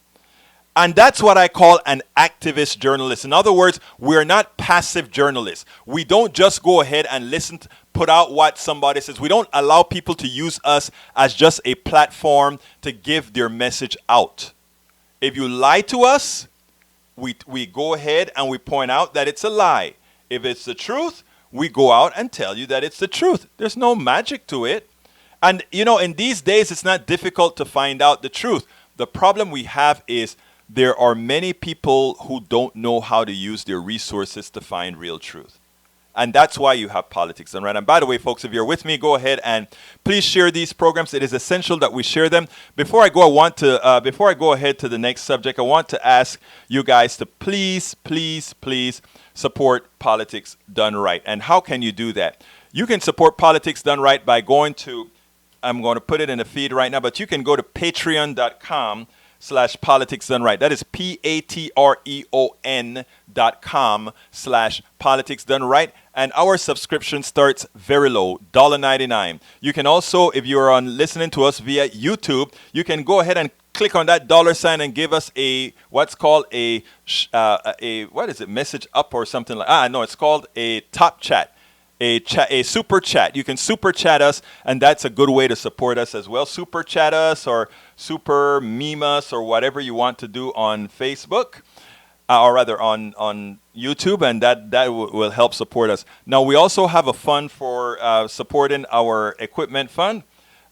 A: And that's what I call an activist journalist. In other words, we're not passive journalists. We don't just go ahead and listen, put out what somebody says. We don't allow people to use us as just a platform to give their message out. If you lie to us, we go ahead and we point out that it's a lie. If it's the truth, we go out and tell you that it's the truth. There's no magic to it. And, you know, in these days, it's not difficult to find out the truth. The problem we have is there are many people who don't know how to use their resources to find real truth. And that's why you have Politics Done Right. And by the way, folks, if you're with me, go ahead and please share these programs. It is essential that we share them. Before I go ahead to the next subject, I want to ask you guys to please support Politics Done Right. And how can you do that? You can support Politics Done Right by going to, I'm going to put it in the feed right now, but you can go to patreon.com/Politics Done Right. That is patreon.com/Politics Done Right. And our subscription starts very low, $1.99. You can also, if you're listening to us via YouTube, you can go ahead and click on that $ and give us a what's called a message up or something like no, it's called a top chat. A super chat. You can super chat us, and that's a good way to support us as well. Super chat us or super meme us or whatever you want to do on Facebook, or rather on YouTube, and that will help support us. Now we also have a fund for supporting our equipment fund.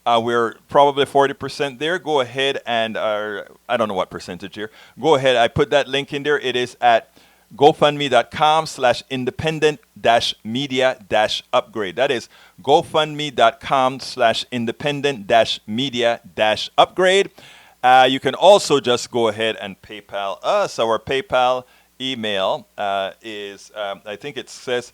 A: We're probably 40% there. Go ahead and, I don't know what percentage here. Go ahead. I put that link in there. It is at gofundme.com/independent-media-upgrade. That is gofundme.com/independent-media-upgrade. You can also just go ahead and PayPal us. Our PayPal email is, I think it says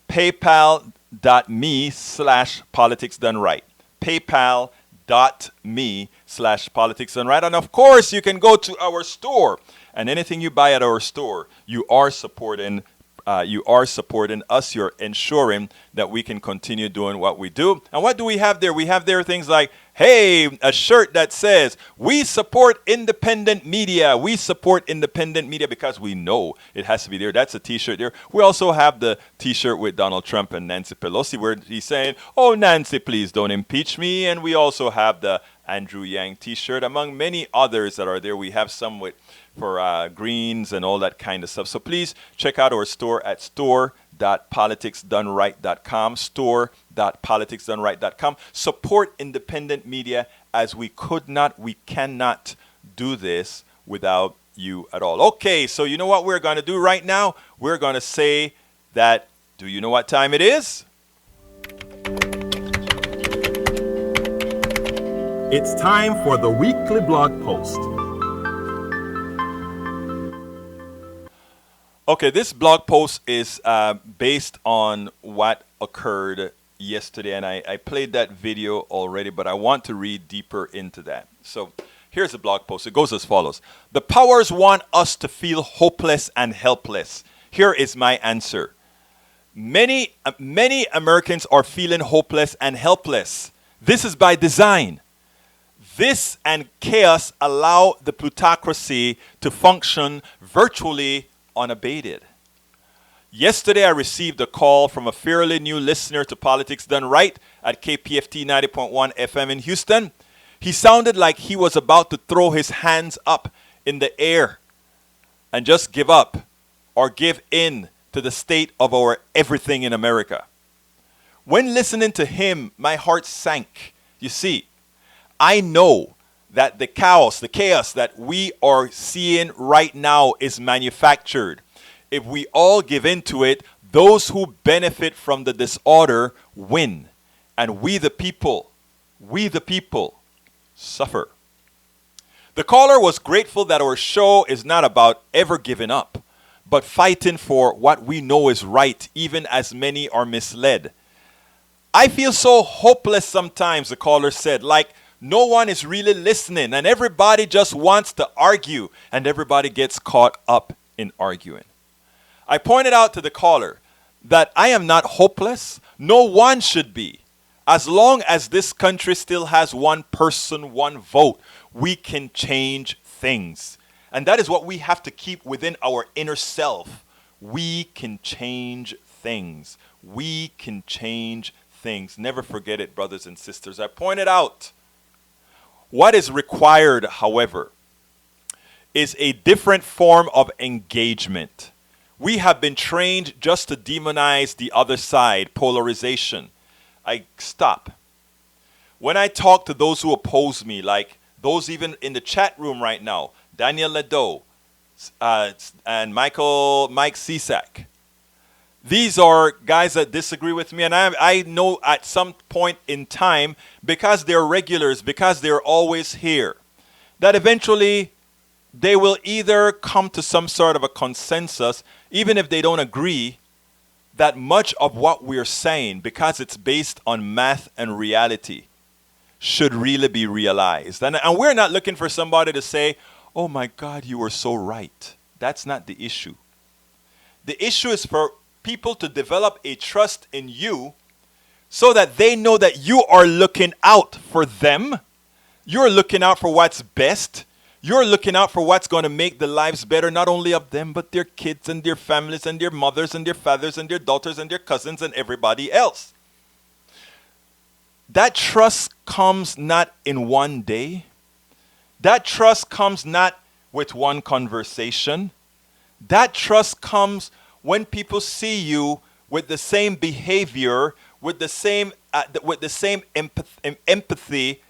A: paypal.me/politicsdoneright. paypal.me/politicsdoneright. And of course, you can go to our store. And anything you buy at our store, you are supporting us. You're ensuring that we can continue doing what we do. And what do we have there? We have there things like, hey, a shirt that says, we support independent media. We support independent media because we know it has to be there. That's a t-shirt there. We also have the t-shirt with Donald Trump and Nancy Pelosi where he's saying, oh, Nancy, please don't impeach me. And we also have the Andrew Yang t-shirt, among many others that are there. We have some with for greens and all that kind of stuff. So please check out our store at store.politicsdoneright.com, store.politicsdoneright.com. Support independent media, as we cannot do this without you at all. Okay, so you know what we're going to do right now? We're going to say that, do you know what time it is?
F: It's time for the weekly blog post.
A: Okay, this blog post is based on what occurred yesterday, and I played that video already, but I want to read deeper into that. So here's the blog post. It goes as follows. The powers want us to feel hopeless and helpless. Here is my answer. Many Americans are feeling hopeless and helpless. This is by design. This and chaos allow the plutocracy to function virtually unabated. Yesterday, I received a call from a fairly new listener to Politics Done Right at KPFT 90.1 FM in Houston. He sounded like he was about to throw his hands up in the air and just give up or give in to the state of our everything in America. When listening to him, my heart sank. You see, I know that the chaos that we are seeing right now is manufactured. If we all give in to it, those who benefit from the disorder win. And we the people suffer. The caller was grateful that our show is not about ever giving up, but fighting for what we know is right, even as many are misled. I feel so hopeless sometimes, the caller said, like no one is really listening and everybody just wants to argue and everybody gets caught up in arguing. I pointed out to the caller that I am not hopeless. No one should be. As long as this country still has one person, one vote, we can change things. And that is what we have to keep within our inner self. We can change things. We can change things. Never forget it, brothers and sisters. I pointed out what is required, however, is a different form of engagement. We have been trained just to demonize the other side, polarization. I stop. When I talk to those who oppose me, like those even in the chat room right now, Daniel Ledo and Mike Cisak, these are guys that disagree with me, and I know at some point in time, because they're regulars, because they're always here, that eventually they will either come to some sort of a consensus, even if they don't agree, that much of what we're saying, because it's based on math and reality, should really be realized. And we're not looking for somebody to say, oh my God, you were so right. That's not the issue. The issue is for people to develop a trust in you so that they know that you are looking out for them. You're looking out for what's best. You're looking out for what's going to make the lives better, not only of them, but their kids and their families and their mothers and their fathers and their daughters and their cousins and everybody else. That trust comes not in one day. That trust comes not with one conversation. That trust comes when people see you with the same behavior, with the same empathy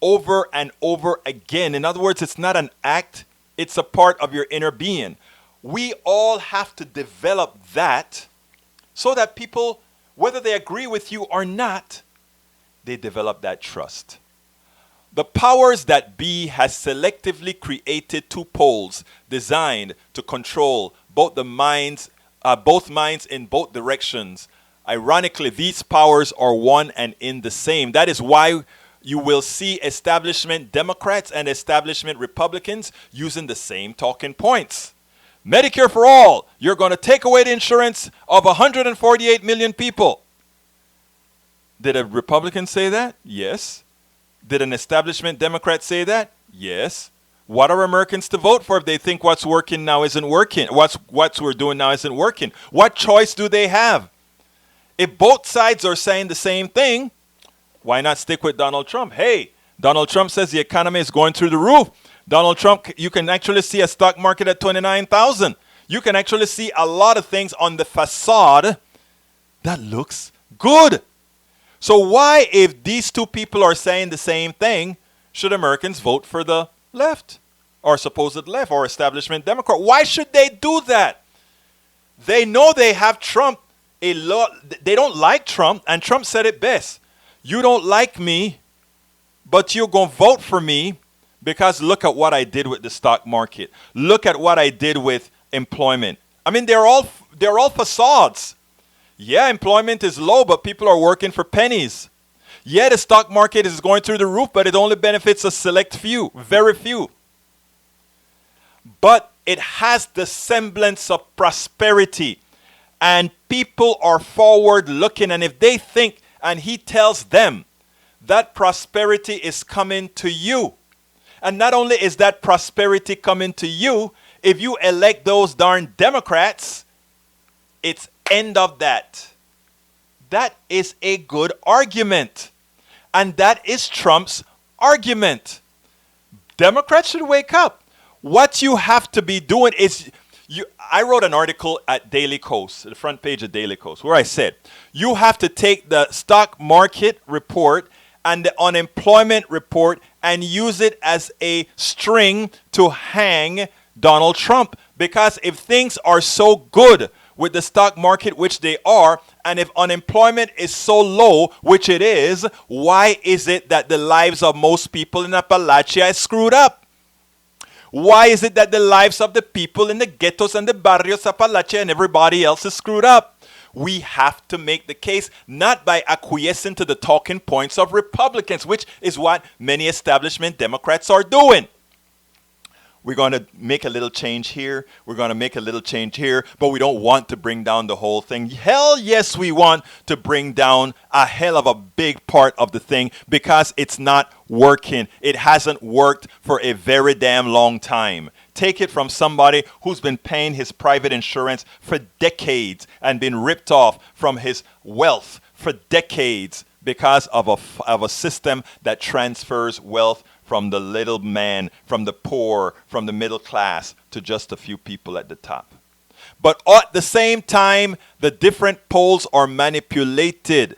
A: over and over again. In other words, it's not an act, it's a part of your inner being. We all have to develop that so that people, whether they agree with you or not, they develop that trust. The powers that be has selectively created two poles designed to control both minds in both directions. Ironically, these powers are one and in the same. That is why you will see establishment Democrats and establishment Republicans using the same talking points. Medicare for all. You're going to take away the insurance of 148 million people. Did a Republican say that? Yes. Did an establishment Democrat say that? Yes. What are Americans to vote for if they think what's working now isn't working? What we're doing now isn't working? What choice do they have? If both sides are saying the same thing, why not stick with Donald Trump? Hey, Donald Trump says the economy is going through the roof. Donald Trump, you can actually see a stock market at 29,000. You can actually see a lot of things on the facade that looks good. So why, if these two people are saying the same thing, should Americans vote for the left or supposed left or establishment Democrat? Why should they do that? They know they have Trump. They don't like Trump, and Trump said it best. You don't like me, but you're going to vote for me because look at what I did with the stock market. Look at what I did with employment. I mean, they're all facades. Yeah, employment is low, but people are working for pennies. Yeah, the stock market is going through the roof, but it only benefits a select few, very few. But it has the semblance of prosperity. And people are forward looking. And if they think, and he tells them, that prosperity is coming to you. And not only is that prosperity coming to you, if you elect those darn Democrats, it's end of that. That is a good argument. And that is Trump's argument. Democrats should wake up. What you have to be doing is, I wrote an article at Daily Kos, the front page of Daily Kos, where I said, you have to take the stock market report and the unemployment report and use it as a string to hang Donald Trump. Because if things are so good with the stock market, which they are, and if unemployment is so low, which it is, why is it that the lives of most people in Appalachia is screwed up? Why is it that the lives of the people in the ghettos and the barrios of Appalachia and everybody else is screwed up? We have to make the case, not by acquiescing to the talking points of Republicans, which is what many establishment Democrats are doing. We're going to make a little change here. We're going to make a little change here. But we don't want to bring down the whole thing. Hell yes, we want to bring down a hell of a big part of the thing because it's not working. It hasn't worked for a very damn long time. Take it from somebody who's been paying his private insurance for decades and been ripped off from his wealth for decades because of a system that transfers wealth from the little man, from the poor, from the middle class, to just a few people at the top. But at the same time, the different poles are manipulated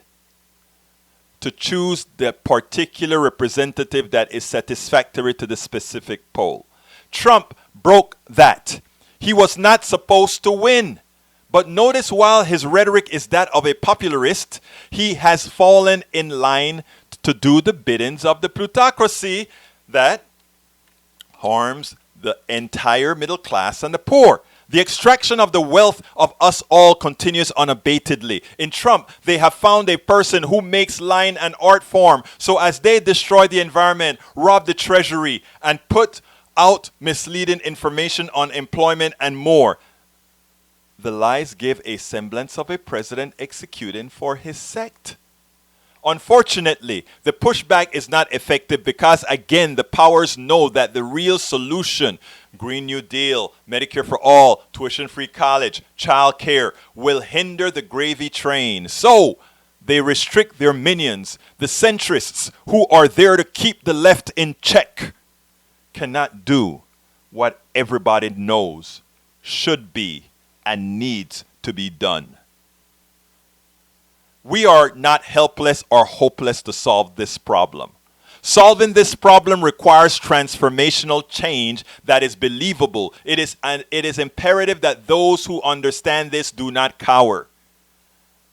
A: to choose the particular representative that is satisfactory to the specific pole. Trump broke that. He was not supposed to win. But notice while his rhetoric is that of a popularist, he has fallen in line to do the biddings of the plutocracy that harms the entire middle class and the poor. The extraction of the wealth of us all continues unabatedly. In Trump, they have found a person who makes line and art form. So as they destroy the environment, rob the treasury, and put out misleading information on employment and more, the lies give a semblance of a president executing for his sect. Unfortunately, the pushback is not effective because, again, the powers know that the real solution, Green New Deal, Medicare for all, tuition-free college, child care, will hinder the gravy train. So they restrict their minions. The centrists who are there to keep the left in check cannot do what everybody knows should be and needs to be done. We are not helpless or hopeless to solve this problem. Solving this problem requires transformational change that is believable. It is imperative that those who understand this do not cower.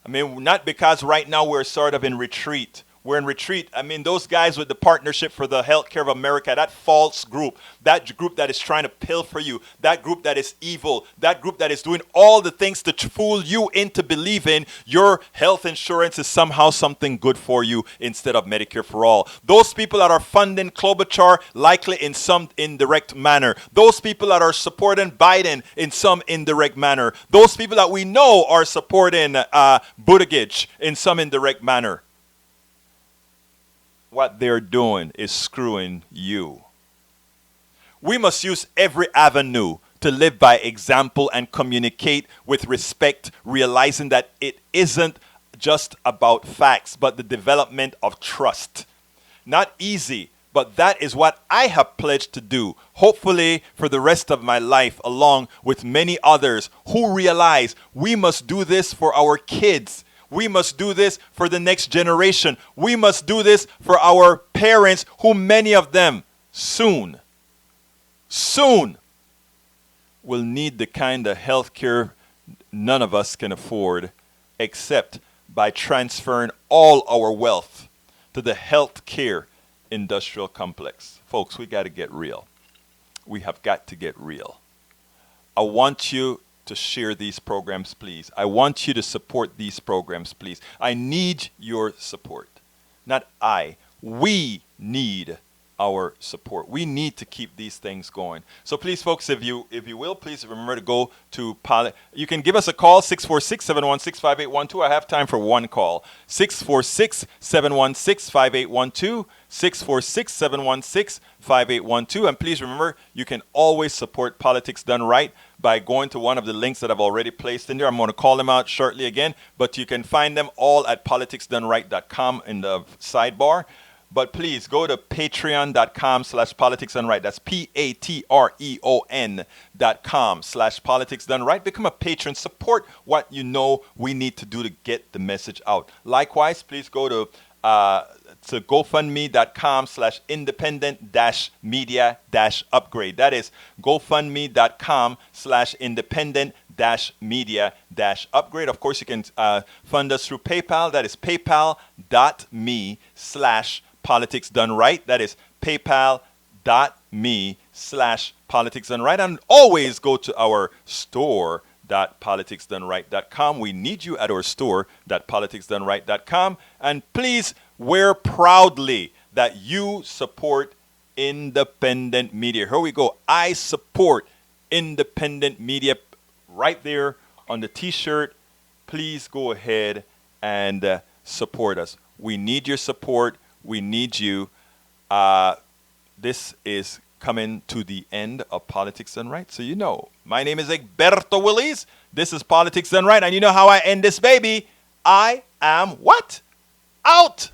A: I mean, not because right now we're sort of in retreat. We're in retreat. I mean, those guys with the Partnership for the Healthcare of America, that false group, that group that is trying to pilfer you, that group that is evil, that group that is doing all the things to fool you into believing your health insurance is somehow something good for you instead of Medicare for all. Those people that are funding Klobuchar likely in some indirect manner. Those people that are supporting Biden in some indirect manner. Those people that we know are supporting Buttigieg in some indirect manner. What they're doing is screwing you. We must use every avenue to live by example and communicate with respect, realizing that it isn't just about facts, but the development of trust. Not easy, but that is what I have pledged to do, hopefully for the rest of my life, along with many others who realize we must do this for our kids. We must do this for the next generation. We must do this for our parents, who many of them soon will need the kind of health care none of us can afford, except by transferring all our wealth to the health care industrial complex. Folks, we got to get real. We have got to get real. I want you to share these programs, please. I want you to support these programs, please. I need your support. Not I. We need our support. We need to keep these things going. So please, folks, if you will, please remember to go to you can give us a call, 646-716-5812. I have time for one call. 646-716-5812. 646-716-5812. And please remember, you can always support Politics Done Right by going to one of the links that I've already placed in there. I'm going to call them out shortly again, but you can find them all at politicsdoneright.com in the sidebar. But please go to patreon.com/politicsdoneright. That's patreon.com/politicsdoneright. Become a patron. Support what you know we need to do to get the message out. Likewise, please go to gofundme.com/independent-media-upgrade. That is gofundme.com/independent-media-upgrade. Of course, you can fund us through PayPal. That is paypal.me/politicsdoneright. That is paypal.me/politicsdoneright. And always go to our store.politicsdoneright.com. We need you at our store.politicsdoneright.com. And please wear proudly that you support independent media. Here we go. I support independent media right there on the t-shirt. Please go ahead and support us. We need your support. We need you. This is coming to the end of Politics Done Right. So you know, my name is Egberto Willies. This is Politics Done Right. And you know how I end this baby. I am what? Out!